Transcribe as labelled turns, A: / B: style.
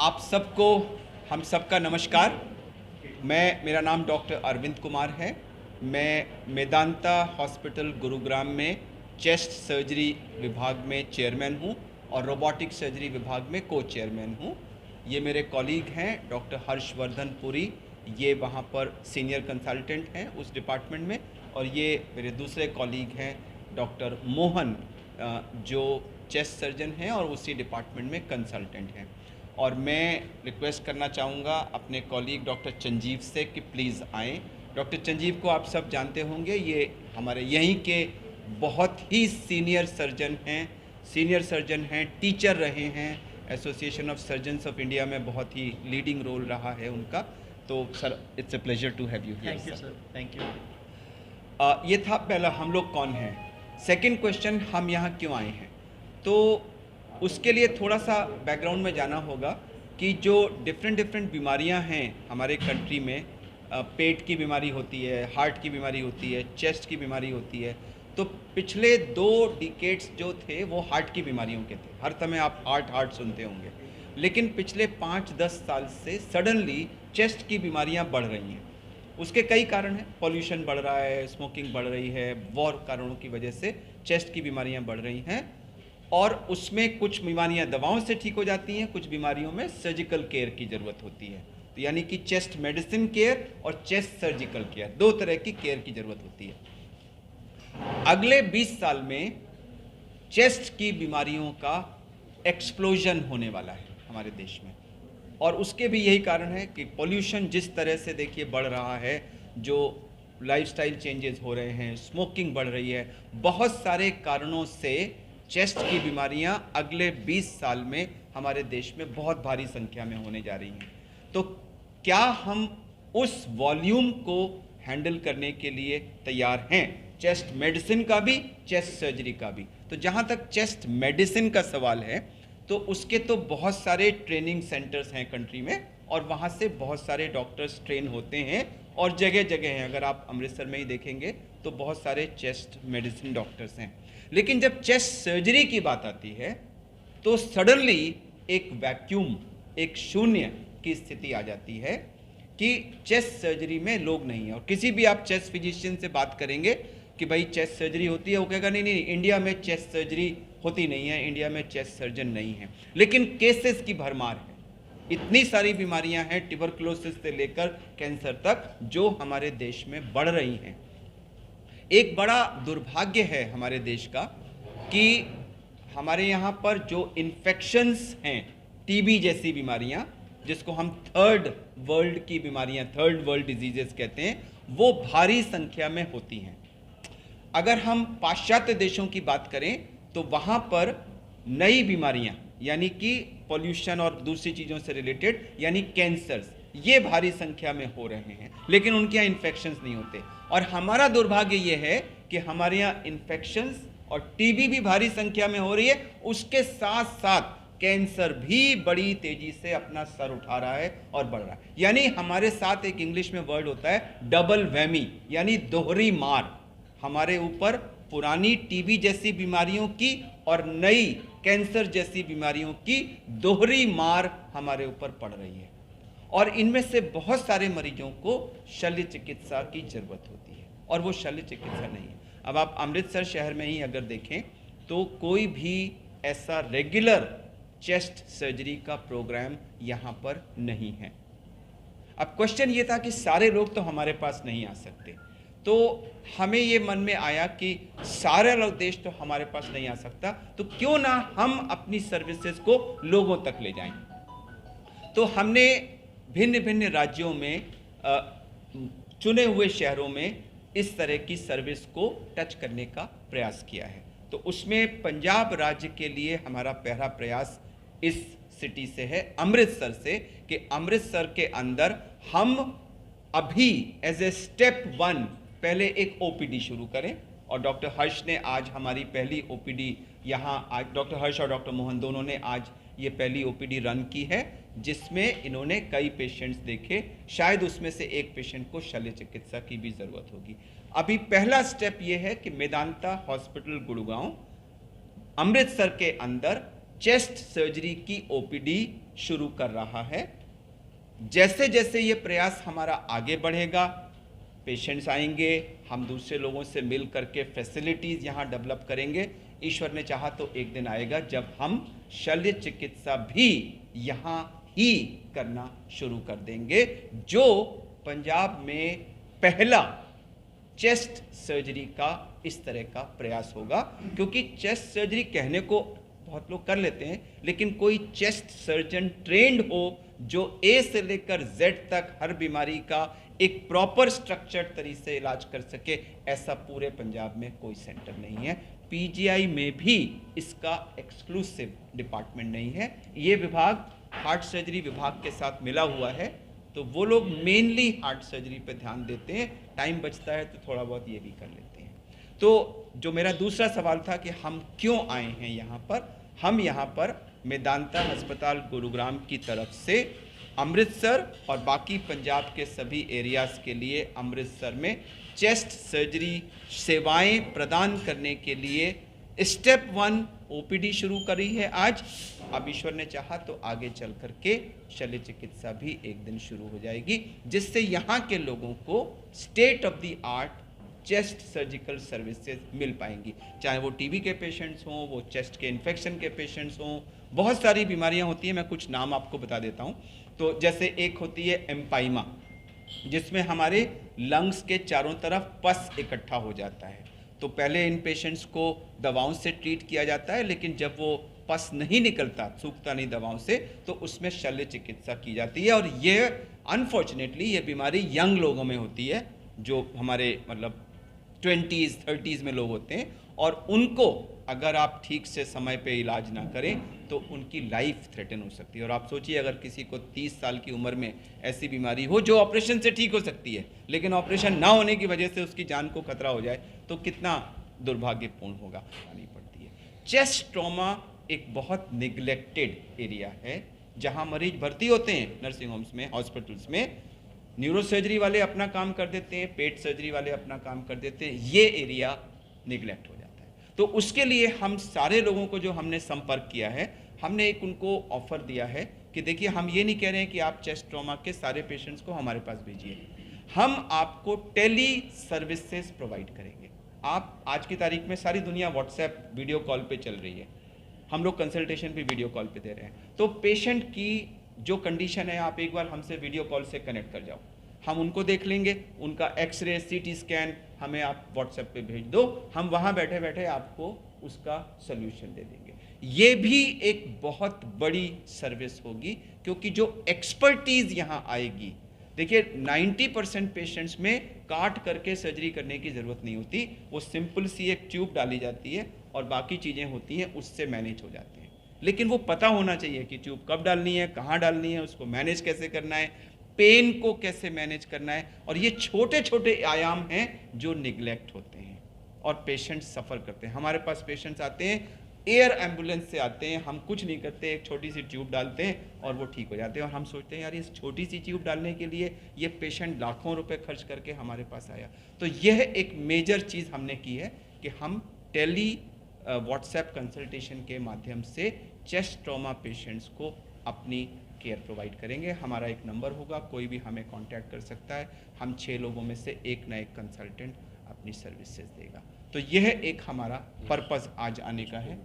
A: आप सबको हम सबका नमस्कार। मेरा नाम डॉक्टर अरविंद कुमार है। मैं मेदांता हॉस्पिटल गुरुग्राम में चेस्ट सर्जरी विभाग में चेयरमैन हूँ और रोबोटिक सर्जरी विभाग में को चेयरमैन हूँ। ये मेरे कॉलीग हैं डॉक्टर हर्षवर्धन पुरी, ये वहाँ पर सीनियर कंसल्टेंट हैं उस डिपार्टमेंट में, और ये मेरे दूसरे कॉलीग हैं डॉक्टर मोहन, जो चेस्ट सर्जन हैं और उसी डिपार्टमेंट में कंसल्टेंट हैं। और मैं रिक्वेस्ट करना चाहूँगा अपने कॉलीग डॉक्टर चंजीव से कि प्लीज़ आएँ। डॉक्टर चंजीव को आप सब जानते होंगे, ये हमारे यहीं के बहुत ही सीनियर सर्जन हैं, टीचर रहे हैं, association of surgeons of India में बहुत ही लीडिंग रोल रहा है उनका। तो sir, it's a pleasure to have you here.
B: Thank you sir, thank you.
A: ये था पहला, हम लोग कौन हैं। सेकंड क्वेश्चन, हम यहाँ क्यों आए हैं। तो उसके लिए थोड़ा सा बैकग्राउंड में जाना होगा कि जो डिफरेंट बीमारियां हैं हमारे कंट्री में, पेट की बीमारी होती है, हार्ट की बीमारी होती है, चेस्ट की बीमारी होती है। तो पिछले 2 डिकेड्स जो थे वो हार्ट की बीमारियों के थे। हर समय आप हार्ट सुनते होंगे, लेकिन पिछले 5-10 साल से सडनली चेस्ट की बीमारियां बढ़ रही हैं। उसके कई कारण हैं, पॉल्यूशन बढ़ रहा है, स्मोकिंग बढ़ रही है, वॉर कारणों की वजह से चेस्ट की बीमारियां बढ़ रही हैं। और उसमें कुछ बीमारियां दवाओं से ठीक हो जाती हैं, कुछ बीमारियों में सर्जिकल केयर की ज़रूरत होती है। तो यानी कि चेस्ट मेडिसिन केयर और चेस्ट सर्जिकल केयर, 2 तरह की केयर की ज़रूरत होती है। अगले 20 साल में चेस्ट की बीमारियों का एक्सप्लोजन होने वाला है हमारे देश में, और उसके भी यही कारण है कि पॉल्यूशन जिस तरह से देखिए बढ़ रहा है, जो लाइफस्टाइल चेंजेस हो रहे हैं, स्मोकिंग बढ़ रही है, बहुत सारे कारणों से चेस्ट की बीमारियां अगले 20 साल में हमारे देश में बहुत भारी संख्या में होने जा रही हैं। तो क्या हम उस वॉल्यूम को हैंडल करने के लिए तैयार हैं, चेस्ट मेडिसिन का भी, चेस्ट सर्जरी का भी। तो जहां तक चेस्ट मेडिसिन का सवाल है, तो उसके तो बहुत सारे ट्रेनिंग सेंटर्स हैं कंट्री में, और वहाँ से बहुत सारे डॉक्टर्स ट्रेन होते हैं और जगह जगह हैं। अगर आप अमृतसर में ही देखेंगे तो बहुत सारे चेस्ट मेडिसिन डॉक्टर्स हैं। लेकिन जब चेस्ट सर्जरी की बात आती है तो सडनली एक वैक्यूम, एक शून्य की स्थिति आ जाती है कि चेस्ट सर्जरी में लोग नहीं हैं। और किसी भी आप चेस्ट फिजिशियन से बात करेंगे कि भाई चेस्ट सर्जरी होती है, वो कहेगा नहीं, इंडिया में चेस्ट सर्जरी होती नहीं है, इंडिया में चेस्ट सर्जन नहीं है। लेकिन केसेस की भरमार है, इतनी सारी बीमारियां हैं, ट्यूबरकुलोसिस से लेकर कैंसर तक, जो हमारे देश में बढ़ रही हैं। एक बड़ा दुर्भाग्य है हमारे देश का कि हमारे यहाँ पर जो इन्फेक्शंस हैं, टीबी जैसी बीमारियां, जिसको हम थर्ड वर्ल्ड की बीमारियां, थर्ड वर्ल्ड डिजीजेस कहते हैं, वो भारी संख्या में होती हैं। अगर हम पाश्चात्य देशों की बात करें तो वहाँ पर नई बीमारियां, यानी कि पॉल्यूशन और दूसरी चीज़ों से रिलेटेड, यानी कैंसर्स, ये भारी संख्या में हो रहे हैं, लेकिन उनके यहाँ इन्फेक्शंस नहीं होते। और हमारा दुर्भाग्य ये है कि हमारे यहाँ इन्फेक्शंस और टीबी भी भारी संख्या में हो रही है, उसके साथ साथ कैंसर भी बड़ी तेजी से अपना सर उठा रहा है और बढ़ रहा है। यानी हमारे साथ एक इंग्लिश में वर्ड होता है डबल वैमी, यानी दोहरी मार। हमारे ऊपर पुरानी टीबी जैसी बीमारियों की और नई कैंसर जैसी बीमारियों की दोहरी मार हमारे ऊपर पड़ रही है, और इनमें से बहुत सारे मरीजों को शल्य चिकित्सा की जरूरत होती है, और वो शल्य चिकित्सा नहीं है। अब आप अमृतसर शहर में ही अगर देखें तो कोई भी ऐसा रेगुलर चेस्ट सर्जरी का प्रोग्राम यहाँ पर नहीं है। अब क्वेश्चन ये था कि सारे लोग तो हमारे पास नहीं आ सकते, तो हमें ये मन में आया कि सारे लोग देश तो हमारे पास नहीं आ सकता, तो क्यों ना हम अपनी सर्विसेज को लोगों तक ले जाएं। तो हमने भिन्न भिन्न राज्यों में, चुने हुए शहरों में इस तरह की सर्विस को टच करने का प्रयास किया है। तो उसमें पंजाब राज्य के लिए हमारा पहला प्रयास इस सिटी से है, अमृतसर से, कि अमृतसर के अंदर हम अभी एज ए स्टेप 1 पहले एक ओपीडी शुरू करें। और डॉक्टर हर्ष ने आज हमारी पहली ओपीडी यहाँ, आज डॉक्टर हर्ष और डॉक्टर मोहन दोनों ने आज ये पहली ओपीडी रन की है, जिसमें इन्होंने कई पेशेंट्स देखे। शायद उसमें से एक पेशेंट को शल्य चिकित्सा की भी ज़रूरत होगी। अभी पहला स्टेप ये है कि मेदांता हॉस्पिटल गुड़गांव अमृतसर के अंदर चेस्ट सर्जरी की ओपीडी शुरू कर रहा है। जैसे जैसे ये प्रयास हमारा आगे बढ़ेगा, पेशेंट्स आएंगे, हम दूसरे लोगों से मिल करके फैसिलिटीज़ यहाँ डेवलप करेंगे। ईश्वर ने चाहा तो एक दिन आएगा जब हम शल्य चिकित्सा भी यहाँ ही करना शुरू कर देंगे, जो पंजाब में पहला चेस्ट सर्जरी का इस तरह का प्रयास होगा। क्योंकि चेस्ट सर्जरी कहने को बहुत लोग कर लेते हैं, लेकिन कोई चेस्ट सर्जन ट्रेंड हो जो ए से लेकर जेड तक हर बीमारी का एक प्रॉपर स्ट्रक्चर्ड तरीके से इलाज कर सके, ऐसा पूरे पंजाब में कोई सेंटर नहीं है। पीजीआई में भी इसका एक्सक्लूसिव डिपार्टमेंट नहीं है। ये विभाग हार्ट सर्जरी विभाग के साथ मिला हुआ है, तो वो लोग मेनली हार्ट सर्जरी पे ध्यान देते हैं। टाइम बचता है तो थोड़ा बहुत ये भी कर लेते हैं। तो जो मेरा दूसरा सवाल था कि हम क्यों आए हैं यहाँ पर, हम यहाँ पर मेदांता अस्पताल गुरुग्राम की तरफ से अमृतसर और बाकी पंजाब के सभी एरियाज़ के लिए अमृतसर में चेस्ट सर्जरी सेवाएं प्रदान करने के लिए स्टेप 1 ओपीडी शुरू करी है आज। अब ईश्वर ने चाहा तो आगे चल करके शल्य चिकित्सा भी एक दिन शुरू हो जाएगी, जिससे यहाँ के लोगों को state of the art chest surgical services मिल पाएंगी। चाहे वो टीबी के पेशेंट्स हों, वो चेस्ट के इन्फेक्शन के पेशेंट्स हों, बहुत सारी बीमारियां होती हैं। मैं कुछ नाम आपको बता देता हूं। तो जैसे एक होती है एम्पाइमा, जिसमें हमारे लंग्स के चारों तरफ पस इकट्ठा हो जाता है। तो पहले इन पेशेंट्स को दवाओं से ट्रीट किया जाता है, लेकिन जब वो पस नहीं निकलता, सूखता नहीं दवाओं से, तो उसमें शल्य चिकित्सा की जाती है। और ये अनफॉर्चुनेटली ये बीमारी यंग लोगों में होती है, जो हमारे मतलब 20s 30s में लोग होते हैं, और उनको अगर आप ठीक से समय पे इलाज ना करें तो उनकी लाइफ थ्रेटन हो सकती है। और आप सोचिए अगर किसी को 30 साल की उम्र में ऐसी बीमारी हो जो ऑपरेशन से ठीक हो सकती है, लेकिन ऑपरेशन ना होने की वजह से उसकी जान को खतरा हो जाए, तो कितना दुर्भाग्यपूर्ण होगा आनी पड़ती है। चेस्ट ट्रॉमा एक बहुत निगलेक्टेड एरिया है, जहाँ मरीज भर्ती होते हैं नर्सिंग होम्स में, हॉस्पिटल्स में, न्यूरो सर्जरी वाले अपना काम कर देते हैं, पेट सर्जरी वाले अपना काम कर देते हैं, ये एरिया निगलेक्ट हो जाता है। तो उसके लिए हम सारे लोगों को जो हमने संपर्क किया है, हमने एक उनको ऑफर दिया है कि देखिए हम ये नहीं कह रहे हैं कि आप चेस्ट ट्रॉमा के सारे पेशेंट्स को हमारे पास भेजिए, हम आपको टेली सर्विसेज प्रोवाइड करेंगे। आप आज की तारीख में सारी दुनिया व्हाट्सएप वीडियो कॉल पे चल रही है, हम लोग कंसल्टेशन भी वीडियो कॉल पे दे रहे हैं। तो पेशेंट की जो कंडीशन है, आप एक बार हमसे वीडियो कॉल से कनेक्ट कर जाओ, हम उनको देख लेंगे, उनका एक्सरे सीटी स्कैन हमें आप व्हाट्सएप पे भेज दो, हम वहाँ बैठे बैठे आपको उसका सोल्यूशन दे देंगे। ये भी एक बहुत बड़ी सर्विस होगी, क्योंकि जो एक्सपर्टीज़ यहाँ आएगी, देखिए 90% पेशेंट्स में काट करके सर्जरी करने की ज़रूरत नहीं होती, वो सिंपल सी एक ट्यूब डाली जाती है और बाकी चीज़ें होती हैं उससे मैनेज हो जाते हैं। लेकिन वो पता होना चाहिए कि ट्यूब कब डालनी है, कहाँ डालनी है, उसको मैनेज कैसे करना है, पेन को कैसे मैनेज करना है। और ये छोटे छोटे आयाम हैं जो निगलेक्ट होते हैं और पेशेंट्स सफ़र करते हैं। हमारे पास पेशेंट्स आते हैं, एयर एम्बुलेंस से आते हैं, हम कुछ नहीं करते, एक छोटी सी ट्यूब डालते हैं और वो ठीक हो जाते हैं। और हम सोचते हैं यार इस छोटी सी ट्यूब डालने के लिए ये पेशेंट लाखों रुपए खर्च करके हमारे पास आया। तो यह एक मेजर चीज़ हमने की है कि हम टेली व्हाट्सएप कंसल्टेशन के माध्यम से चेस्ट ट्रॉमा पेशेंट्स को अपनी केयर प्रोवाइड करेंगे। हमारा एक नंबर होगा, कोई भी हमें कांटेक्ट कर सकता है, हम 6 लोगों में से एक ना एक कंसल्टेंट अपनी सर्विसेज देगा। तो यह एक हमारा पर्पस आज आने का है।